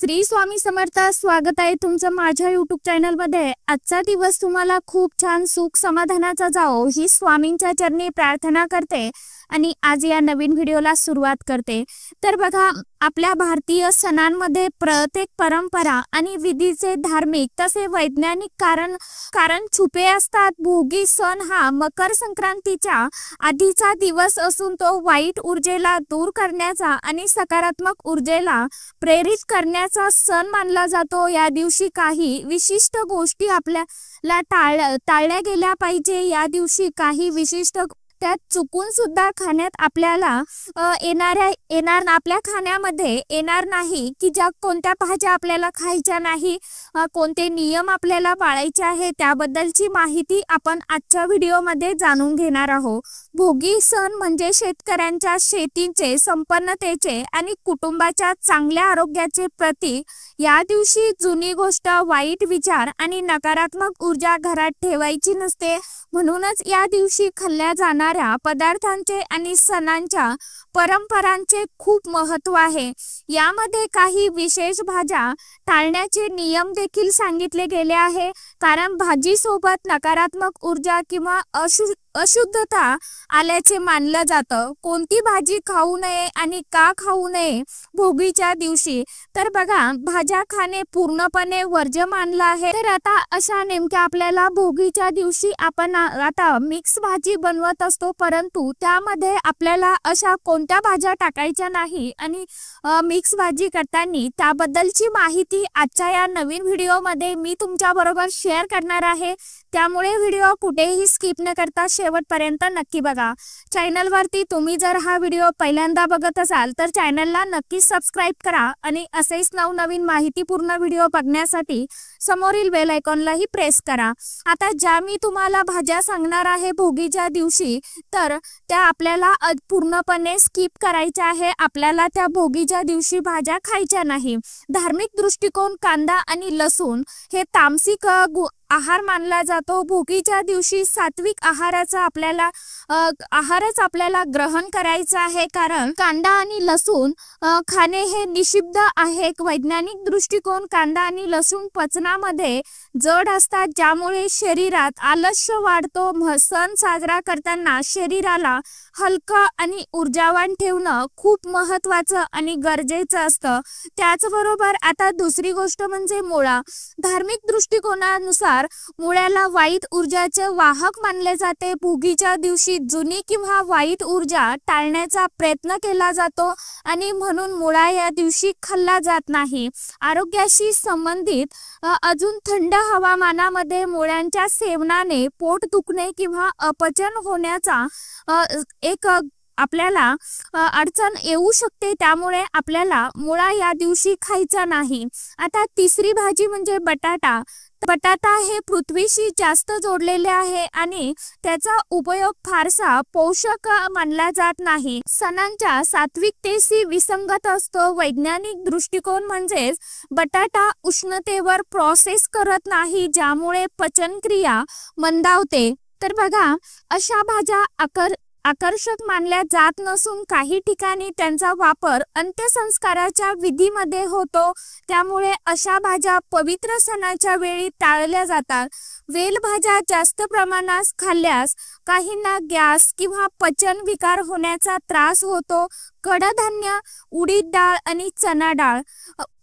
श्री स्वामी समर्थ। स्वागत आहे तुमचं माझ्या यूट्यूब चॅनल मध्ये। आजचा दिवस तुम्हाला खूप छान सुख समाधानाचा जाओ ही स्वामींच्या चरणी प्रार्थना करते आणि आज या नवीन व्हिडिओला सुरुवात करते। तर बघा, आपल्या भारतीय सणांमध्ये प्रत्येक परंपरा आणि विधीचे धार्मिक तसे वैज्ञानिक कारण छुपे असतात। भोगी सण हा मकर संक्रांतीच्या आधीचा दिवस असून तो वाईट ऊर्जेला दूर करण्याचा आणि सकारात्मक ऊर्जेला प्रेरित करण्याचा सण मानला जातो। या दिवशी काही विशिष्ट गोष्टी आपल्याला टाळल्या गेल्या पाहिजे। या दिवशी काही विशिष्ट त्यात चुकून सुद्धा खाण्यात आपल्याला आपल्या खाण्यामध्ये येणार नाही की ज्या कोणत्या भाज्या आपल्याला खायच्या नाही, कोणते नियम आपल्याला पाळायचे आहे त्याबद्दलची माहिती आपण आजच्या व्हिडिओमध्ये जाणून घेणार आहोत। भोगी सण म्हणजे शेतकऱ्यांच्या शेतीचे, संपन्नतेचे आणि कुटुंबाच्या चांगल्या आरोग्याचे प्रतीक। या दिवशी जुनी गोष्ट, वाईट विचार आणि नकारात्मक ऊर्जा घरात ठेवायची नसते। म्हणूनच या दिवशी खाल्ल्या जाणाऱ्या पदार्थांचे आणि सणांच्या परंपरांचे खूप महत्त्व आहे। यामध्ये काही विशेष भाज्या टाळण्याचे नियम देखील सांगितले गेले आहे, कारण भाजी सोबत नकारात्मक ऊर्जा किंवा अशुद्धता आल्याचे मानलं जातं। कोणती भाजी खाऊ नये आणि का खाऊ नये भोगीच्या दिवशी? तर बघा, भाज्या खाणे पूर्णपणे वर्ज्य मानलं आहे। तर आता अशा नेमक्या आपल्याला भोगीच्या दिवशी आपण आता मिक्स भाजी बनवत असतो, परंतु त्यामध्ये आपल्याला अशा कोणत्या भाज्या टाकायच्या नाही आणि मिक्स भाजी करताना त्याबद्दलची माहिती आजच्या या नवीन व्हिडिओमध्ये मी तुमच्या बरोबर शेअर करणार आहे। त्यामुळे व्हिडिओ कुठेही स्किप न करता शेवटपर्यंत नक्की बघा। चॅनलवरती तुम्ही जर हा व्हिडिओ पहिल्यांदा बघत असाल तर चॅनलला नक्की सबस्क्राइब करा आणि असेच नवनवीन माहितीपूर्ण व्हिडिओ बघण्यासाठी समोरील बेल आयकॉनलाही प्रेस करा। आता ज्या मी तुम्हाला भाज्या सांगणार आहे भोगीच्या दिवशी, तर त्या आपल्याला पूर्णपणे स्किप करायच्या आहे। आपल्याला त्या भोगीच्या दिवशी भाज्या खायच्या नाही। धार्मिक दृष्टिकोन, कांदा आणि लसूण हे तामसिक आहार मानला जातो। भोगीच्या दिवशी सात्विक आहारच आपल्याला ग्रहण करायचा आहे, कारण कांदा आणि लसूण खाणे हे निषिद्ध आहे। वैज्ञानिक दृष्टिकोन, कांदा आणि लसूण पचनामध्ये जड असतात, ज्यामुळे शरीरात आलस्य वाढतो। सण साजरा करताना शरीराला हलका आणि ऊर्जावान ठेवणं खूप महत्त्वाचं आणि गरजेचं असतं। त्याचबरोबर आता दुसरी गोष्ट म्हणजे मुळा। धार्मिक दृष्टिकोनानुसार मुळ्याला वाईट ऊर्जाचे वाहक मानले जाते। भोगीच्या दिवशी जुनी किंवा वाईट ऊर्जा टाळण्याचा प्रयत्न केला जातो आणि म्हणून मुळा या दिवशी खाल्ला जात नाही। आरोग्याशी संबंधित अजून थंड हवामानामध्ये मुळ्यांच्या सेवनाने पोट दुखणे किंवा अपचन होण्याचा एक आपल्याला अडचण येऊ शकते, त्यामुळे आपल्याला मुळा या दिवशी खायचा नाही। आता तिसरी भाजी म्हणजे बटाटा। बटाटा हे पृथ्वीशी जास्त जोडलेले आहे आणि त्याचा उपयोग फारसा पोषक मानला जात नाही। सणांच्या सात्विकतेशी विसंगत असतो। वैज्ञानिक दृष्टिकोन म्हणजेच बटाटा उष्णतेवर प्रोसेस करत नाही, ज्यामुळे पचनक्रिया मंदावते। तर बघा, अशा भाज्या आकर्षक मानल्या जात नसून काही ठिकाणी त्यांचा वापर अंत्यसंस्काराच्या विधीमध्ये होतो, त्यामुळे अशा भाज्या पवित्र सणाच्या वेळी टाळल्या जातात। वेलभाज्या जास्त प्रमाणात खाल्ल्यास काहींना गॅस किंवा पचन विकार होण्याचा त्रास होतो। कडधान्य, उडीद डाळ आणि चणा डाळ।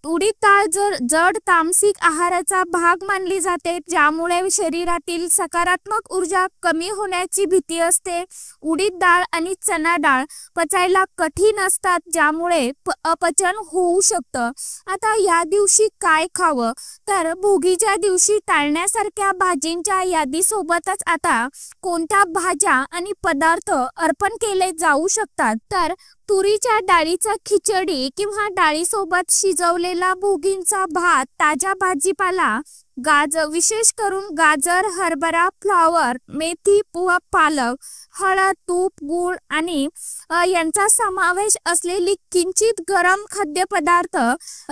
उडीद डाळ जड तामसिक आहाराचा भाग मानली जाते, ज्यामुळे शरीरातील सकारात्मक ऊर्जा कमी होण्याची भीती असते। उडीद डाळ आणि चणा डाळ पचायला कठीण असतात, ज्यामुळे अपचन होऊ शकतं। आता या दिवशी काय खावं? तर भोगीच्या दिवशी टाळण्यासारख्या भाजींच्या यादीसोबतच आता कोणत्या भाज्या आणि पदार्थ अर्पण केले जाऊ शकतात? तर तुरीच्या डाळीचा खिचडी किंवा डाळीसोबत शिजवलेला भोगींचा भात, ताजा भाजीपाला, विशेष करून गाजर, हरभरा, फ्लॉवर, मेथी व पालक, हळद, तूप, गूळ आणि यांचा समावेश असलेली किंचित गरम खाद्यपदार्थ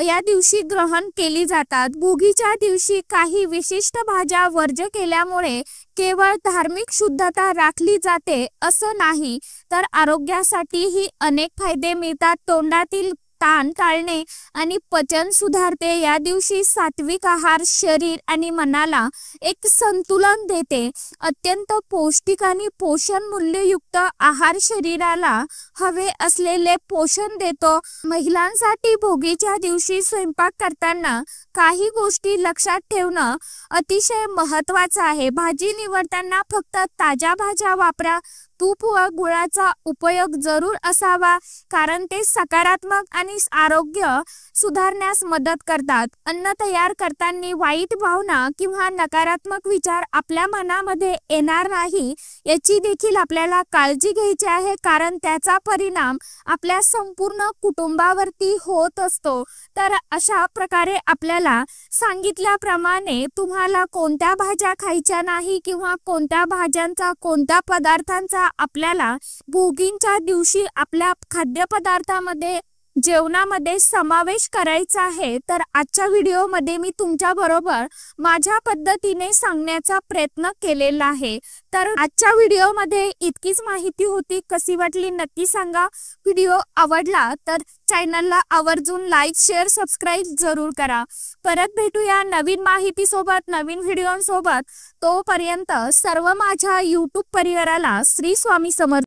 या दिवशी ग्रहण केली जातात। भोगीच्या दिवशी काही विशिष्ट भाज्या वर्ज्य केल्यामुळे केवळ धार्मिक शुद्धता राखली जाते असं नाही, तर आरोग्यासाठीही अनेक फायदे मिळतात। तोंडातील ताण टाळणे आणि पचन सुधारते। या दिवशी सात्विक आहार शरीर आणि मनाला एक संतुलन देते। अत्यंत पौष्टिक आणि पोषण मूल्ययुक्त आहार शरीराला हवे असलेले पोषण देतो। महिलांसाठी भोगीच्या दिवशी स्वयंपाक करताना काही गोष्टी लक्षात ठेवणं अतिशय महत्त्वाचं आहे। भाजी निवडताना फक्त ताज्या भाज्या वापरा। तूप व गुळाचा उपयोग जरूर असावा, कारण ते सकारात्मक आणि आरोग्य सुधारण्यास मदत करतात। अन्न तयार करताना वाईट भावना किंवा नकारात्मक विचार आपल्या मनामध्ये येणार नाही याची देखील आपल्याला काळजी घ्यायची आहे, कारण त्याचा परिणाम आपल्या संपूर्ण कुटुंबावरती होत असतो। तर अशा प्रकारे आपल्याला सांगितल्याप्रमाणे तुम्हाला कोणत्या भाज्या खायच्या नाही किंवा कोणत्या भाज्यांचा कोणत्या पदार्थांचा आपल्याला भोगींच्या दिवशी आपल्या खाद्यपदार्थामध्ये जेवणामध्ये समावेश करायचा आहे। तर आजच्या व्हिडिओमध्ये मी तुमच्या बरोबर माझ्या पद्धतीने सांगण्याचा प्रयत्न केलेला आहे। तर आजच्या व्हिडिओमध्ये इतकीच माहिती होती। कशी वाटली नक्की सांगा। व्हिडिओ आवडला तर चॅनलला आवर्जून लाईक शेअर सबस्क्राईब जरूर करा। परत भेटूया नवीन माहिती सोबत नवीन व्हिडिओंसोबत। तोपर्यंत सर्व माझ्या यूट्यूब परिवाराला श्री स्वामी समर्थ।